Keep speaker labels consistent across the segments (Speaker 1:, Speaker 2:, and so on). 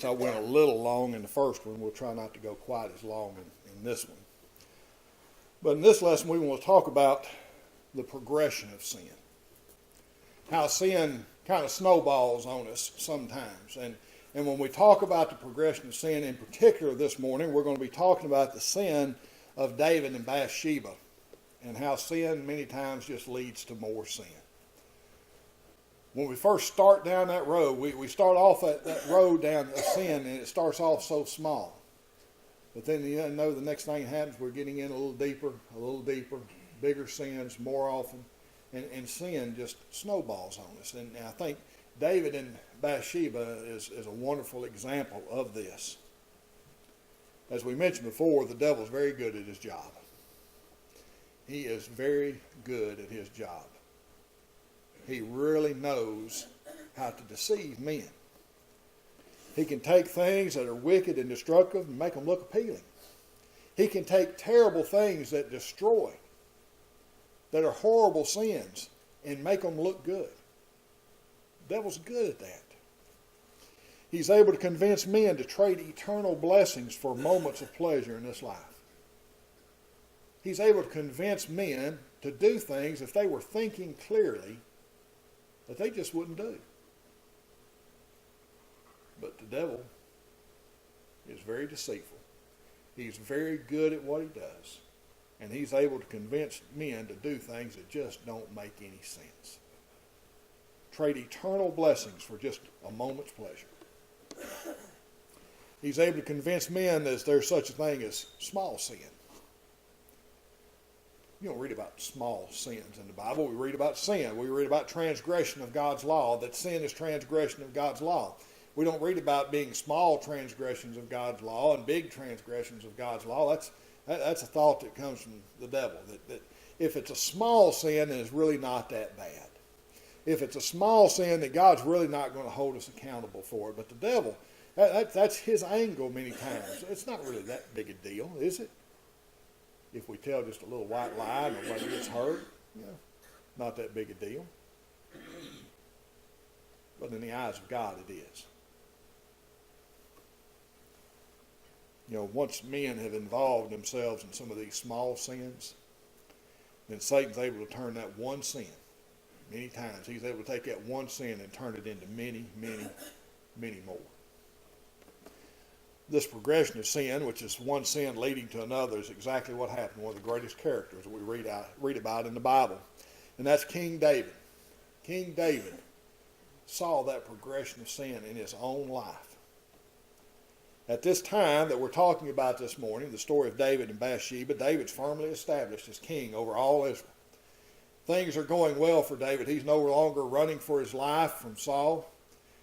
Speaker 1: I went a little long in the first one. We'll try not to go quite as long in this one. But in this lesson, we want to talk about the progression of sin. How sin kind of snowballs on us sometimes. And when we talk about the progression of sin, in particular this morning, we're going to be talking about the sin of David and Bathsheba, and how sin many times just leads to more sin. When we first start down that road, we start off that road down of sin, and it starts off so small. But then you know the next thing happens, we're getting in a little deeper, bigger sins more often, and sin just snowballs on us. And I think David and Bathsheba is a wonderful example of this. As we mentioned before, the devil's very good at his job. He is very good at his job. He really knows how to deceive men. He can take things that are wicked and destructive and make them look appealing. He can take terrible things that destroy, that are horrible sins, and make them look good. The devil's good at that. He's able to convince men to trade eternal blessings for moments of pleasure in this life. He's able to convince men to do things, if they were thinking clearly, that they just wouldn't do. But the devil is very deceitful. He's very good at what he does. And he's able to convince men to do things that just don't make any sense. Trade eternal blessings for just a moment's pleasure. He's able to convince men that there's such a thing as small sin. You don't read about small sins in the Bible. We read about sin. We read about transgression of God's law, that sin is transgression of God's law. We don't read about being small transgressions of God's law and big transgressions of God's law. That's a thought that comes from the devil. That if it's a small sin, then it's really not that bad. If it's a small sin, then God's really not going to hold us accountable for it. But the devil, that's his angle many times. It's not really that big a deal, is it? If we tell just a little white lie and nobody gets hurt, not that big a deal. But in the eyes of God, it is. Once men have involved themselves in some of these small sins, then Satan's able to turn that one sin, many times, he's able to take that one sin and turn it into many, many, many more. This progression of sin, which is one sin leading to another, is exactly what happened. One of the greatest characters that we read about in the Bible. And that's King David. King David saw that progression of sin in his own life. At this time that we're talking about this morning, the story of David and Bathsheba, David's firmly established as king over all Israel. Things are going well for David. He's no longer running for his life from Saul.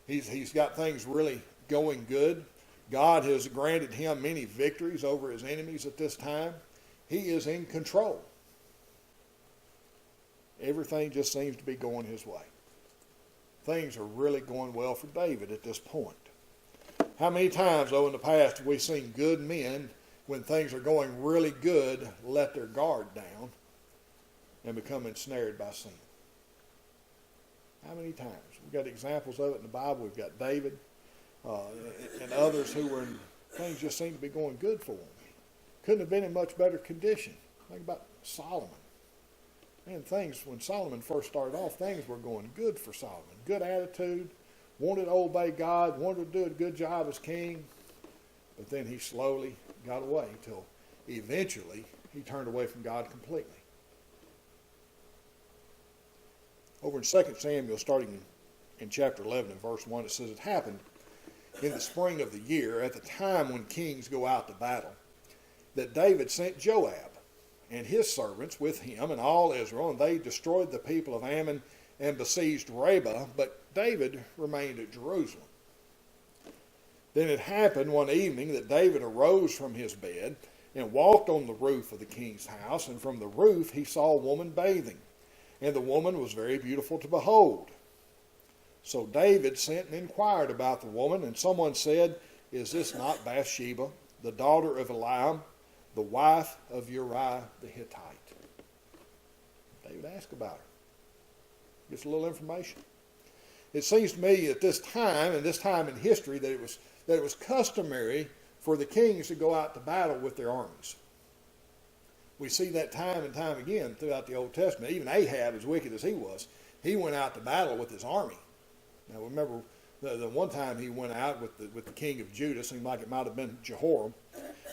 Speaker 1: He's got things really going good. God has granted him many victories over his enemies at this time. He is in control. Everything just seems to be going his way. Things are really going well for David at this point. How many times, though, in the past have we seen good men, when things are going really good, let their guard down and become ensnared by sin? How many times? We've got examples of it in the Bible. We've got David and others who were in, things just seemed to be going good for them. Couldn't have been in much better condition. Think about Solomon. Man, when Solomon first started off, things were going good for Solomon. Good attitude, wanted to obey God, wanted to do a good job as king. But then he slowly got away until eventually he turned away from God completely. Over in 2 Samuel, starting in chapter 11 and verse 1, it says, "It happened in the spring of the year, at the time when kings go out to battle, that David sent Joab and his servants with him and all Israel, and they destroyed the people of Ammon and besieged Rabbah, but David remained at Jerusalem. Then it happened one evening that David arose from his bed and walked on the roof of the king's house, and from the roof he saw a woman bathing, and the woman was very beautiful to behold. So David sent and inquired about the woman, and someone said, 'Is this not Bathsheba, the daughter of Eliam, the wife of Uriah the Hittite?'" David asked about her. Gets a little information. It seems to me at this time, and this time in history, that it was that it was customary for the kings to go out to battle with their armies. We see that time and time again throughout the Old Testament. Even Ahab, as wicked as he was, he went out to battle with his army. Now remember, the one time he went out with the king of Judah, seemed like it might have been Jehoram,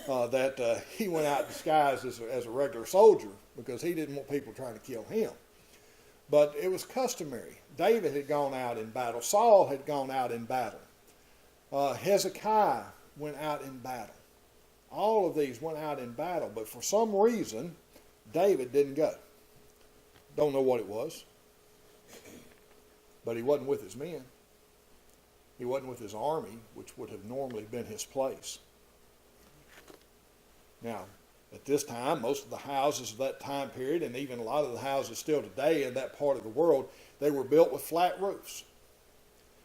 Speaker 1: that he went out disguised as a regular soldier because he didn't want people trying to kill him. But it was customary. David had gone out in battle. Saul had gone out in battle. Hezekiah went out in battle. All of these went out in battle, but for some reason, David didn't go. Don't know what it was. But he wasn't with his men. He wasn't with his army, which would have normally been his place. Now, at this time, most of the houses of that time period, and even a lot of the houses still today in that part of the world, they were built with flat roofs.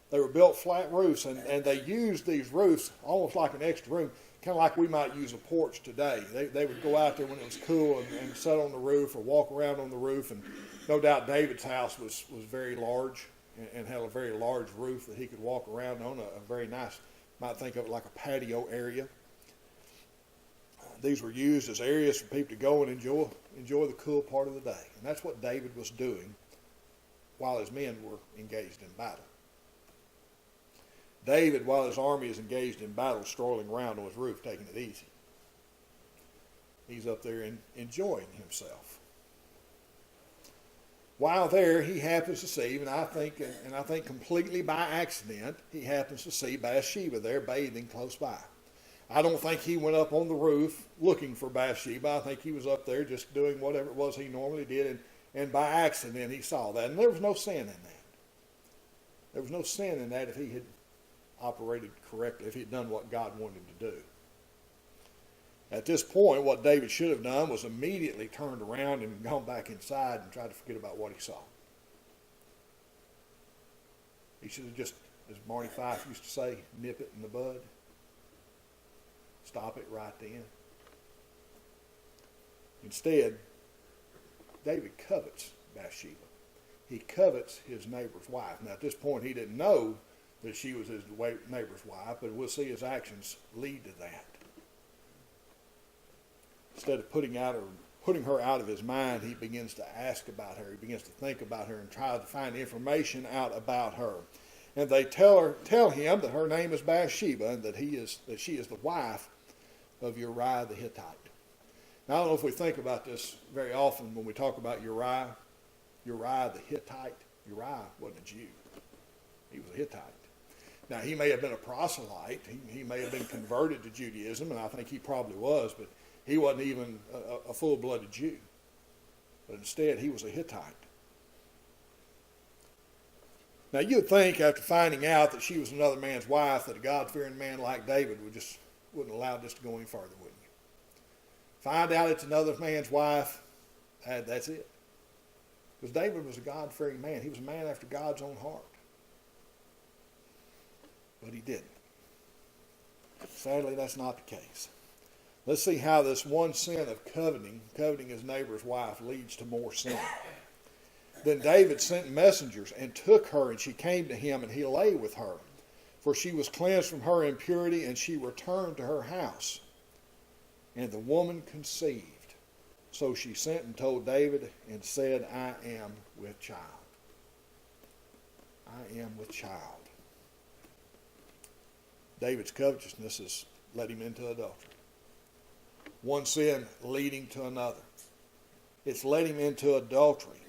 Speaker 1: They were built flat roofs, and they used these roofs almost like an extra room, kind of like we might use a porch today. They would go out there when it was cool and sit on the roof or walk around on the roof, and no doubt David's house was very large and had a very large roof that he could walk around on, a very nice, might think of it like a patio area. These were used as areas for people to go and enjoy the cool part of the day. And that's what David was doing while his men were engaged in battle. David, while his army is engaged in battle, strolling around on his roof, taking it easy. He's up there enjoying himself. While there, he happens to see, and I think completely by accident, he happens to see Bathsheba there bathing close by. I don't think he went up on the roof looking for Bathsheba. I think he was up there just doing whatever it was he normally did, and by accident he saw that. And there was no sin in that. There was no sin in that if he had operated correctly, if he had done what God wanted him to do. At this point, what David should have done was immediately turned around and gone back inside and tried to forget about what he saw. He should have just, as Marty Fife used to say, nip it in the bud. Stop it right then. Instead, David covets Bathsheba. He covets his neighbor's wife. Now, at this point, he didn't know that she was his neighbor's wife, but we'll see his actions lead to that. Instead of putting her out of his mind, he begins to ask about her. He begins to think about her and try to find information out about her. And they tell him that her name is Bathsheba and that she is the wife of Uriah the Hittite. Now, I don't know if we think about this very often when we talk about Uriah the Hittite. Uriah wasn't a Jew. He was a Hittite. Now, he may have been a proselyte. He may have been converted to Judaism, and I think he probably was, but he wasn't even a full-blooded Jew. But instead, he was a Hittite. Now, you'd think after finding out that she was another man's wife that a God-fearing man like David wouldn't allow this to go any further, wouldn't you? Find out it's another man's wife, that's it. Because David was a God-fearing man. He was a man after God's own heart. But he didn't. Sadly, that's not the case. Let's see how this one sin of coveting his neighbor's wife, leads to more sin. Then David sent messengers and took her, and she came to him, and he lay with her. For she was cleansed from her impurity, and she returned to her house. And the woman conceived. So she sent and told David and said, I am with child. I am with child. David's covetousness has led him into adultery. One sin leading to another. It's led him into adultery.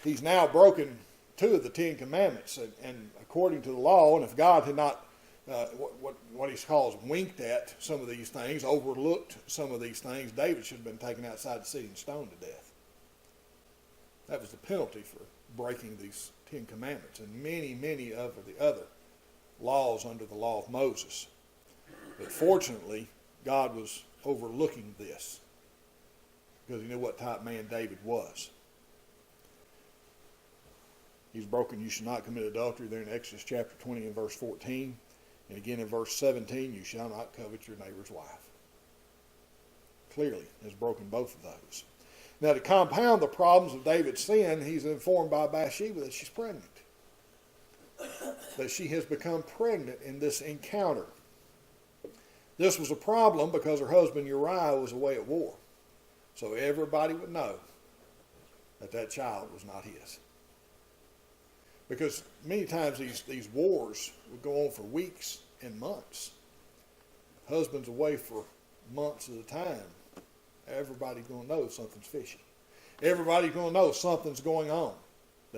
Speaker 1: He's now broken 2 of the 10 commandments, and according to the law, and if God had not, what he calls winked at some of these things, overlooked some of these things, David should have been taken outside the city and stoned to death. That was the penalty for breaking these 10 commandments, and many of the other laws under the law of Moses. But fortunately, God was overlooking this because he knew what type of man David was. He's broken, you shall not commit adultery there in Exodus chapter 20 and verse 14. And again in verse 17, you shall not covet your neighbor's wife. Clearly has broken both of those. Now, to compound the problems of David's sin, he's informed by Bathsheba that she's pregnant. That she has become pregnant in this encounter. This was a problem because her husband Uriah was away at war. So everybody would know that that child was not his. Because many times these wars would go on for weeks and months. Husband's away for months at a time. Everybody's going to know something's fishy. Everybody's going to know something's going on.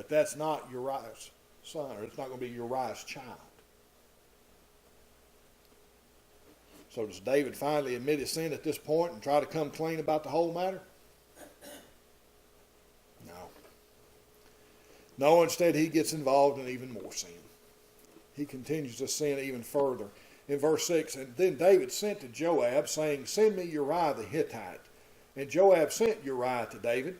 Speaker 1: That's not Uriah's son, or it's not going to be Uriah's child. So does David finally admit his sin at this point and try to come clean about the whole matter? No. No, instead he gets involved in even more sin. He continues to sin even further. In verse 6, and then David sent to Joab, saying, send me Uriah the Hittite. And Joab sent Uriah to David.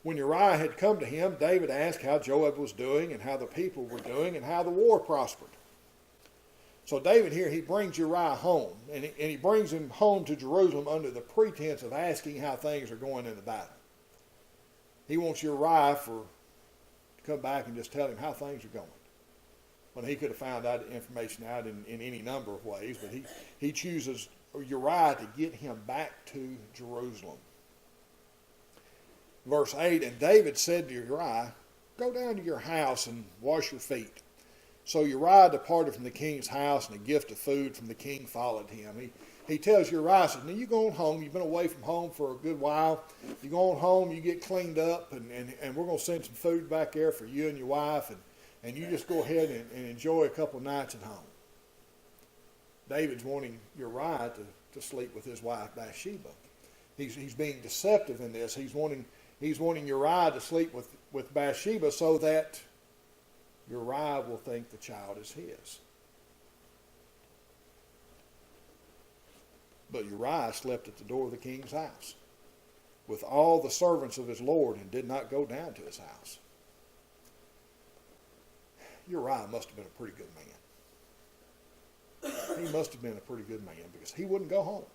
Speaker 1: When Uriah had come to him, David asked how Joab was doing and how the people were doing and how the war prospered. So David here, he brings Uriah home, and he brings him home to Jerusalem under the pretense of asking how things are going in the battle. He wants Uriah to come back and just tell him how things are going. When he could have found that information out in any number of ways, but he chooses Uriah to get him back to Jerusalem. Verse 8, and David said to Uriah, go down to your house and wash your feet. So Uriah departed from the king's house, and a gift of food from the king followed him. He tells Uriah, says, now you're going home. You've been away from home for a good while. You're going home, you get cleaned up, and we're going to send some food back there for you and your wife, and you just go ahead and enjoy a couple of nights at home. David's wanting Uriah to sleep with his wife Bathsheba. He's being deceptive in this. He's wanting Uriah to sleep with Bathsheba so that Uriah will think the child is his. But Uriah slept at the door of the king's house with all the servants of his lord and did not go down to his house. Uriah must have been a pretty good man. He must have been a pretty good man because he wouldn't go home.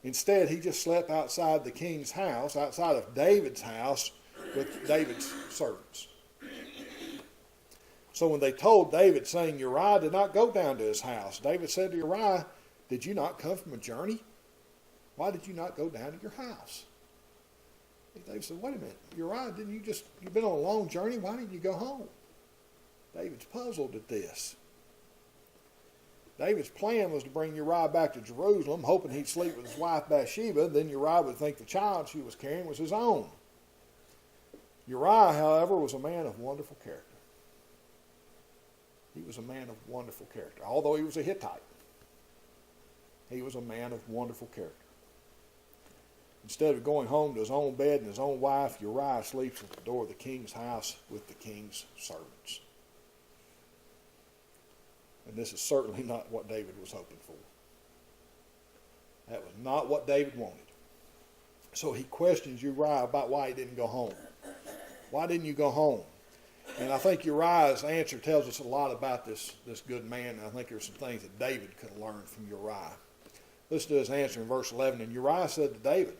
Speaker 1: Instead, he just slept outside the king's house, outside of David's house, with David's servants. So when they told David, saying Uriah did not go down to his house, David said to Uriah, did you not come from a journey? Why did you not go down to your house? And David said, wait a minute, Uriah, you've been on a long journey, why didn't you go home? David's puzzled at this. David's plan was to bring Uriah back to Jerusalem, hoping he'd sleep with his wife Bathsheba. Then Uriah would think the child she was carrying was his own. Uriah, however, was a man of wonderful character. He was a man of wonderful character. Although he was a Hittite, he was a man of wonderful character. Instead of going home to his own bed and his own wife, Uriah sleeps at the door of the king's house with the king's servants. And this is certainly not what David was hoping for. That was not what David wanted. So he questions Uriah about why he didn't go home. Why didn't you go home? And I think Uriah's answer tells us a lot about this good man. And I think there's some things that David could have learned from Uriah. Listen to his answer in verse 11. And Uriah said to David,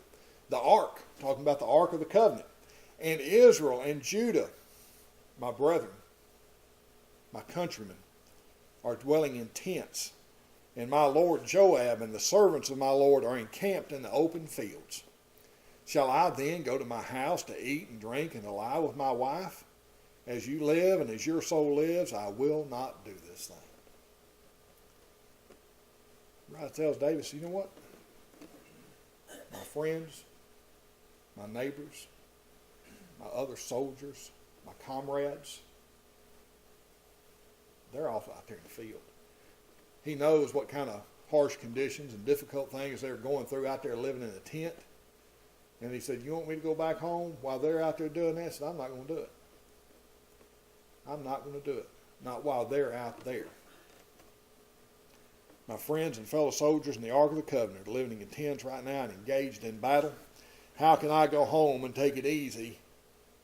Speaker 1: the ark, talking about the ark of the covenant, and Israel and Judah, my brethren, my countrymen, are dwelling in tents, and my lord Joab and the servants of my lord are encamped in the open fields. Shall I then go to my house to eat and drink and to lie with my wife? As you live and as your soul lives, I will not do this thing. Uriah tells David, you know what? My friends, my neighbors, my other soldiers, my comrades, they're off out there in the field. He knows what kind of harsh conditions and difficult things they're going through out there living in a tent. And he said, you want me to go back home while they're out there doing this? And I'm not going to do it. I'm not going to do it. Not while they're out there. My friends and fellow soldiers in the Ark of the Covenant are living in tents right now and engaged in battle. How can I go home and take it easy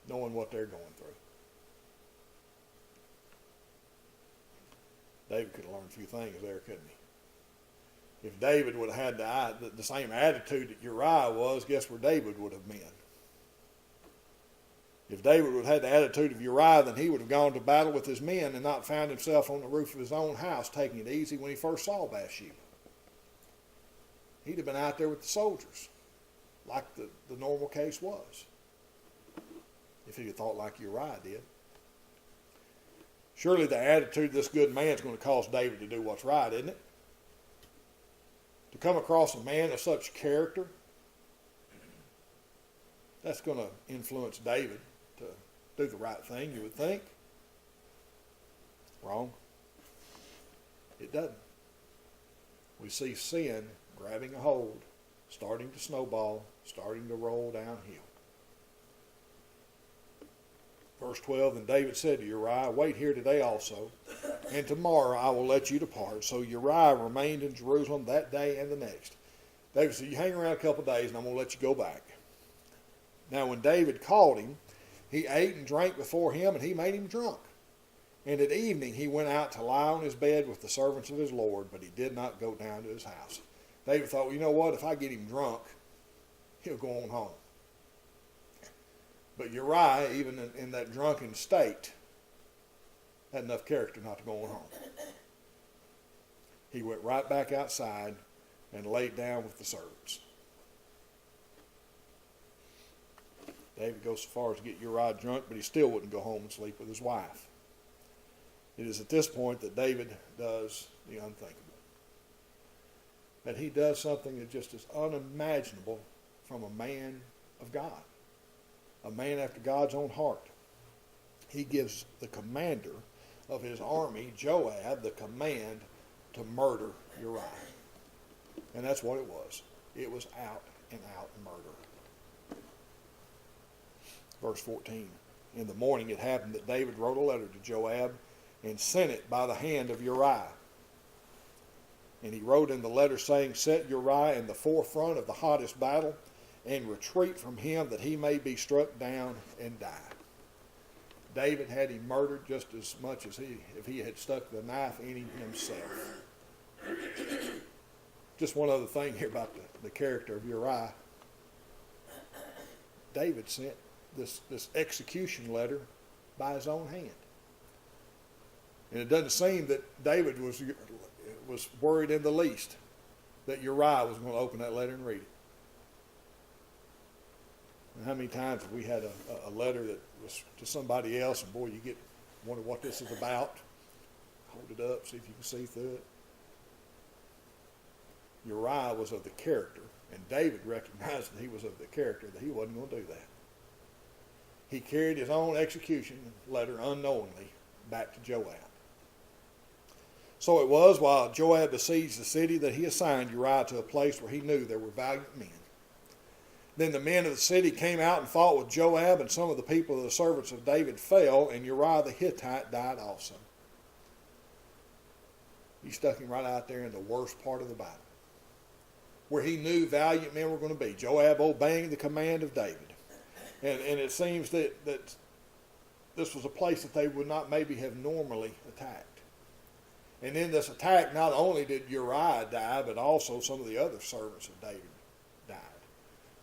Speaker 1: knowing what they're going through? David could have learned a few things there, couldn't he? If David would have had the same attitude that Uriah was, guess where David would have been? If David would have had the attitude of Uriah, then he would have gone to battle with his men and not found himself on the roof of his own house taking it easy when he first saw Bathsheba. he'd have been out there with the soldiers, like the normal case was, if he'd have thought like Uriah did. Surely the attitude of this good man is going to cause David to do what's right, isn't it? To come across a man of such character, that's going to influence David to do the right thing, you would think. Wrong. It doesn't. We see sin grabbing a hold, starting to snowball, starting to roll downhill. Verse 12, and David said to Uriah, wait here today also, and tomorrow I will let you depart. So Uriah remained in Jerusalem that day and the next. David said, you hang around a couple of days and I'm going to let you go back. Now when David called him, he ate and drank before him, and he made him drunk. And at evening he went out to lie on his bed with the servants of his Lord, but he did not go down to his house. David thought, well, you know what, if I get him drunk, he'll go on home. But Uriah, even in that drunken state, had enough character not to go on home. He went right back outside and laid down with the servants. David goes so far as to get Uriah drunk, but he still wouldn't go home and sleep with his wife. It is at this point that David does the unthinkable. That he does something that just is unimaginable from a man of God. A man after God's own heart. He gives the commander of his army, Joab, the command to murder Uriah. And that's what it was. It was out and out murder. Verse 14. In the morning it happened that David wrote a letter to Joab and sent it by the hand of Uriah. And he wrote in the letter saying, set Uriah in the forefront of the hottest battle, and retreat from him that he may be struck down and die. David had him murdered just as much as if he had stuck the knife in him himself. Just one other thing here about the character of Uriah. David sent this execution letter by his own hand. And it doesn't seem that David was worried in the least that Uriah was going to open that letter and read it. And how many times have we had a letter that was to somebody else, and boy, you wonder what this is about. Hold it up, see if you can see through it. Uriah was of the character, and David recognized that he was of the character, that he wasn't going to do that. He carried his own execution letter unknowingly back to Joab. So it was while Joab besieged the city that he assigned Uriah to a place where he knew there were valiant men. Then the men of the city came out and fought with Joab, and some of the people of the servants of David fell, and Uriah the Hittite died also. He stuck him right out there in the worst part of the battle, where he knew valiant men were going to be. Joab obeying the command of David. And it seems that this was a place that they would not maybe have normally attacked. And in this attack, not only did Uriah die, but also some of the other servants of David died.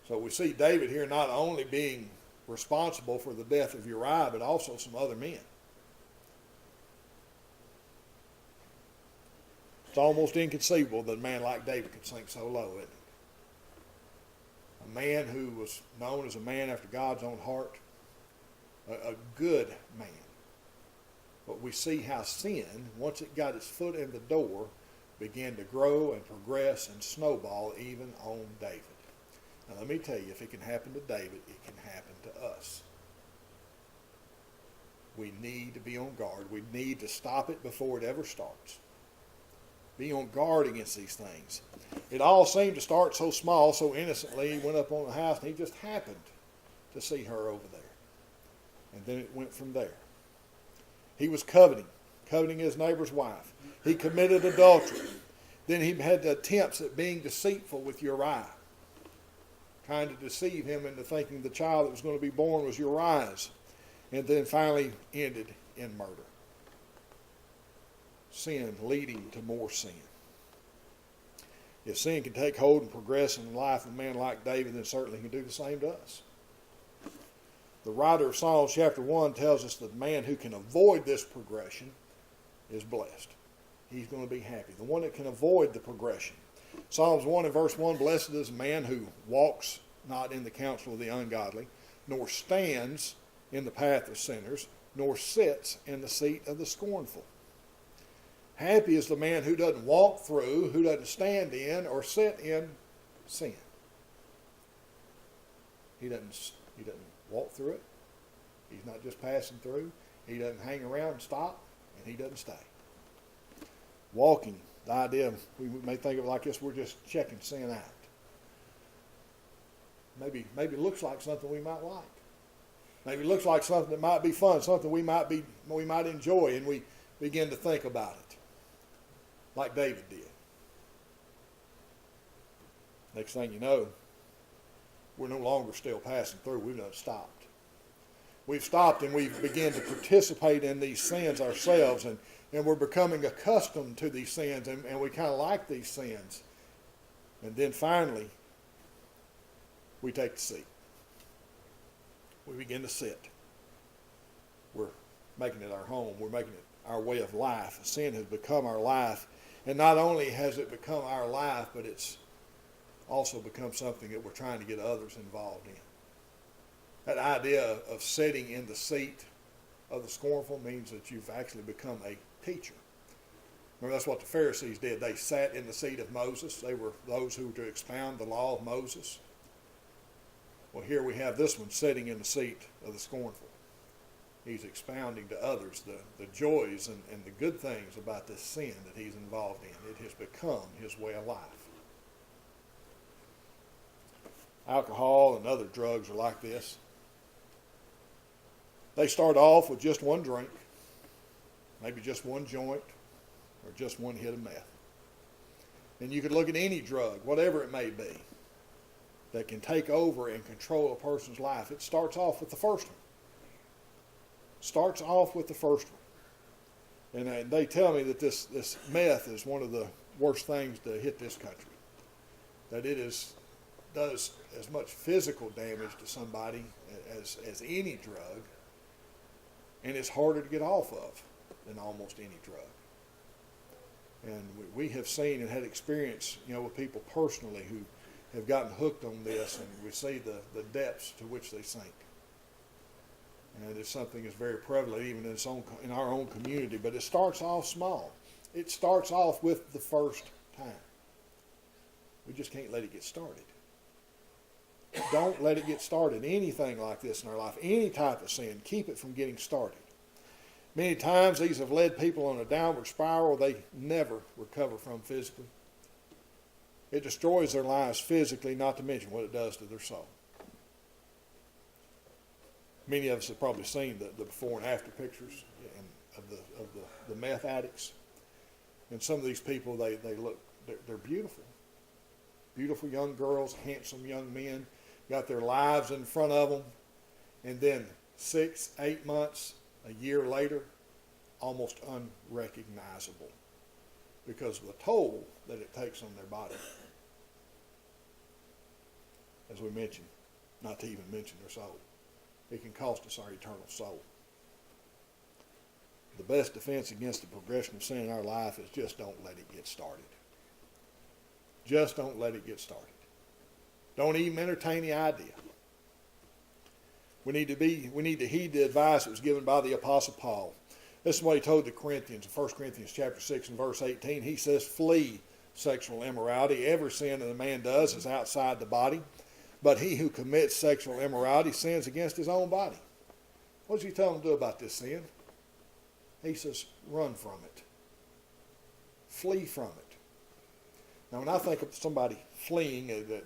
Speaker 1: So we see David here not only being responsible for the death of Uriah, but also some other men. It's almost inconceivable that a man like David could sink so low, isn't it? A man who was known as a man after God's own heart, a good man. But we see how sin, once it got its foot in the door, began to grow and progress and snowball even on David. Now let me tell you, if it can happen to David, it can happen to us. We need to be on guard. We need to stop it before it ever starts. Be on guard against these things. It all seemed to start so small, so innocently. He went up on the house and he just happened to see her over there. And then it went from there. He was coveting his neighbor's wife. He committed adultery. Then he had attempts at being deceitful with Uriah, trying to deceive him into thinking the child that was going to be born was Uriah's, and then finally ended in murder. Sin leading to more sin. If sin can take hold and progress in the life of a man like David, then certainly he can do the same to us. The writer of Psalms chapter 1 tells us that the man who can avoid this progression is blessed. He's going to be happy. The one that can avoid the progression. Psalms 1 and verse 1, blessed is the man who walks not in the counsel of the ungodly, nor stands in the path of sinners, nor sits in the seat of the scornful. Happy is the man who doesn't walk through, who doesn't stand in, or sit in sin. He doesn't walk through it. He's not just passing through. He doesn't hang around and stop, and he doesn't stay. Walking, the idea, we may think of it like this, we're just checking sin out. Maybe it looks like something we might like. Maybe it looks like something that might be fun, something we might enjoy, and we begin to think about it, like David did. Next thing you know, we're no longer still passing through. We've done stopped. We've stopped and we've begun to participate in these sins ourselves, and we're becoming accustomed to these sins, and we kind of like these sins. And then finally, we take the seat. We begin to sit. We're making it our home. We're making it our way of life. Sin has become our life. And not only has it become our life, but it's also become something that we're trying to get others involved in. That idea of sitting in the seat of the scornful means that you've actually become a teacher. Remember, that's what the Pharisees did. They sat in the seat of Moses. They were those who were to expound the law of Moses. Well, here we have this one sitting in the seat of the scornful. He's expounding to others the joys and the good things about this sin that he's involved in. It has become his way of life. Alcohol and other drugs are like this. They start off with just one drink, maybe just one joint, or just one hit of meth. And you could look at any drug, whatever it may be, that can take over and control a person's life. It starts off with the first one. Starts off with the first one. And they tell me that this meth is one of the worst things to hit this country. That it does as much physical damage to somebody as any drug, and it's harder to get off of than almost any drug. And we have seen and had experience, with people personally who have gotten hooked on this, and we see the depths to which they sink. And it's something that's very prevalent even in our own community, but it starts off small. It starts off with the first time. We just can't let it get started. Don't let it get started. Anything like this in our life, any type of sin, keep it from getting started. Many times these have led people on a downward spiral they never recover from physically. It destroys their lives physically, not to mention what it does to their soul. Many of us have probably seen the before and after pictures of the meth addicts. And some of these people, they're beautiful. Beautiful young girls, handsome young men, got their lives in front of them. And then 6, 8 months, a year later, almost unrecognizable because of the toll that it takes on their body. As we mentioned, not to even mention their soul. It can cost us our eternal soul. The best defense against the progression of sin in our life is just don't let it get started. Just don't let it get started. Don't even entertain the idea. We need to heed the advice that was given by the Apostle Paul. This is what he told the Corinthians in 1 Corinthians chapter 6 and verse 18. He says, flee sexual immorality. Every sin that a man does is outside the body, but he who commits sexual immorality sins against his own body. What does he tell him to do about this sin? He says, run from it. Flee from it. Now, when I think of somebody fleeing, I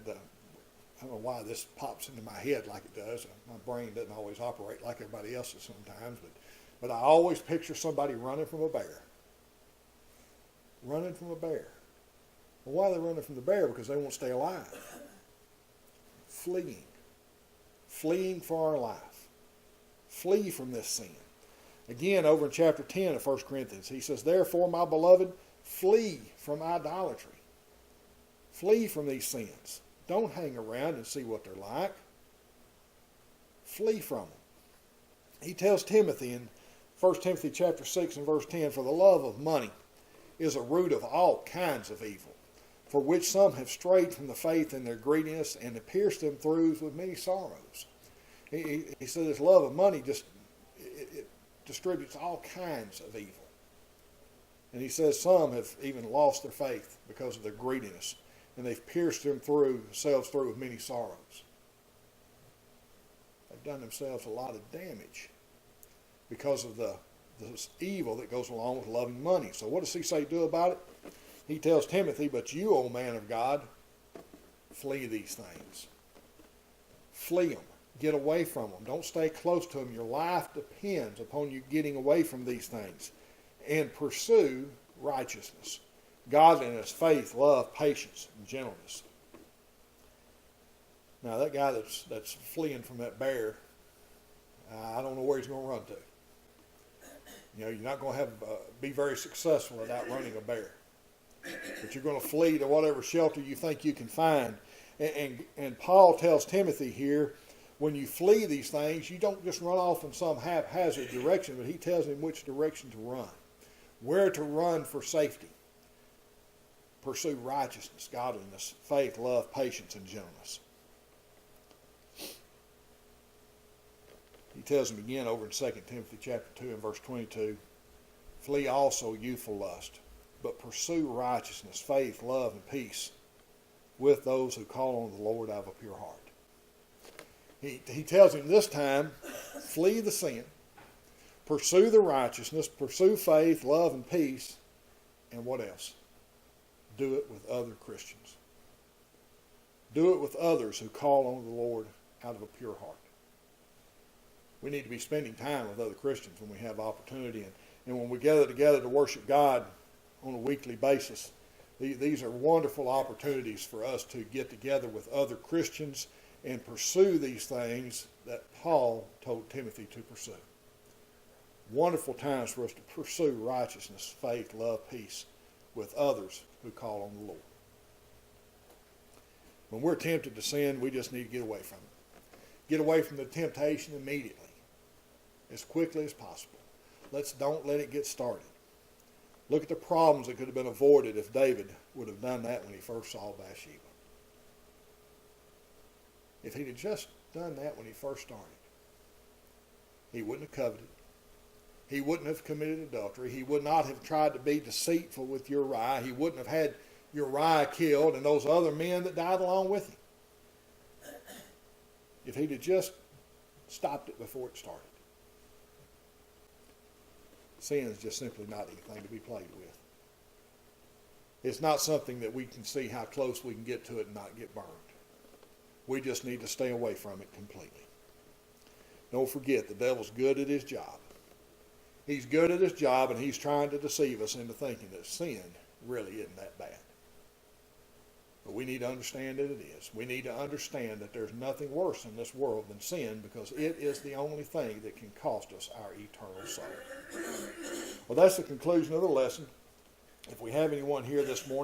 Speaker 1: don't know why this pops into my head like it does. My brain doesn't always operate like everybody else's sometimes, but I always picture somebody running from a bear. Running from a bear. Well, why are they running from the bear? Because they won't stay alive. Fleeing. Fleeing for our life. Flee from this sin. Again, over in chapter 10 of 1 Corinthians, he says, therefore, my beloved, flee from idolatry. Flee from these sins. Don't hang around and see what they're like. Flee from them. He tells Timothy in 1 Timothy chapter 6 and verse 10, for the love of money is a root of all kinds of evil. for which some have strayed from the faith in their greediness, and have pierced them through with many sorrows. He said this love of money just it distributes all kinds of evil. And he says some have even lost their faith because of their greediness, and they've pierced themselves through with many sorrows. They've done themselves a lot of damage because of this evil that goes along with loving money. So what does he say do about it? He tells Timothy, but you, O man of God, flee these things. Flee them. Get away from them. Don't stay close to them. Your life depends upon you getting away from these things. And pursue righteousness, godliness, faith, love, patience, and gentleness. Now that guy that's fleeing from that bear, I don't know where he's going to run to. You know, you're not going to be very successful at outrunning a bear. But you're going to flee to whatever shelter you think you can find. And Paul tells Timothy here, when you flee these things, you don't just run off in some haphazard direction, but he tells him which direction to run, where to run for safety. Pursue righteousness, godliness, faith, love, patience, and gentleness. He tells him again over in 2 Timothy chapter 2 and verse 22, flee also youthful lust, but pursue righteousness, faith, love, and peace with those who call on the Lord out of a pure heart. He tells him this time, flee the sin, pursue the righteousness, pursue faith, love, and peace, and what else? Do it with other Christians. Do it with others who call on the Lord out of a pure heart. We need to be spending time with other Christians when we have opportunity, and when we gather together to worship God on a weekly basis. These are wonderful opportunities for us to get together with other Christians and pursue these things that Paul told Timothy to pursue. Wonderful times for us to pursue righteousness, faith, love, peace with others who call on the Lord. When we're tempted to sin, we just need to get away from it. Get away from the temptation immediately, as quickly as possible. Don't let it get started. Look at the problems that could have been avoided if David would have done that when he first saw Bathsheba. If he'd have just done that when he first started, he wouldn't have coveted. He wouldn't have committed adultery. He would not have tried to be deceitful with Uriah. He wouldn't have had Uriah killed and those other men that died along with him. If he'd have just stopped it before it started. Sin is just simply not anything to be played with. It's not something that we can see how close we can get to it and not get burned. We just need to stay away from it completely. Don't forget, the devil's good at his job. He's good at his job, and he's trying to deceive us into thinking that sin really isn't that bad. But we need to understand that it is. We need to understand that there's nothing worse in this world than sin, because it is the only thing that can cost us our eternal soul. Well, that's the conclusion of the lesson. If we have anyone here this morning